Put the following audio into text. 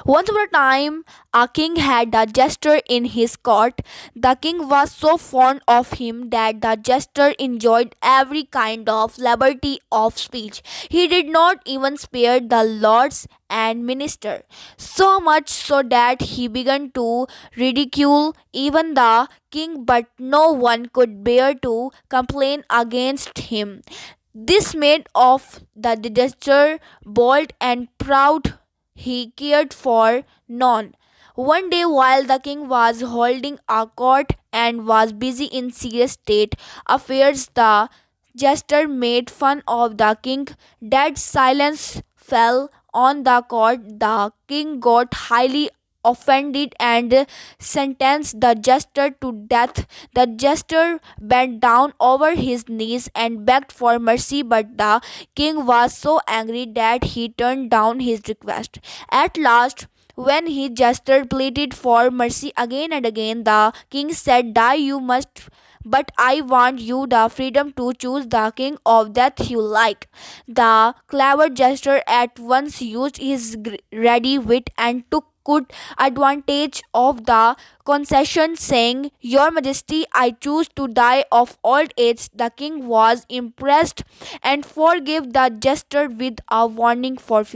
Once upon a time, a king had a jester in his court. The king was so fond of him that the jester enjoyed every kind of liberty of speech. He did not even spare the lords and minister, so much so that he began to ridicule even the king, but no one could bear to complain against him. This made of the jester bold and proud. He cared for none. One day, while the king was holding a court and was busy in serious state affairs, the jester made fun of the king. Dead silence fell on the court. The king got highly offended and sentenced the jester to death. The jester bent down over his knees and begged for mercy, but the king was so angry that he turned down his request. At last, when his jester pleaded for mercy again and again, the king said, "Die you must, but I want you the freedom to choose the king of death you like." The clever jester at once used his ready wit and took good advantage of the concession, saying, "Your Majesty, I choose to die of old age." The king was impressed and forgave the jester with a warning for future.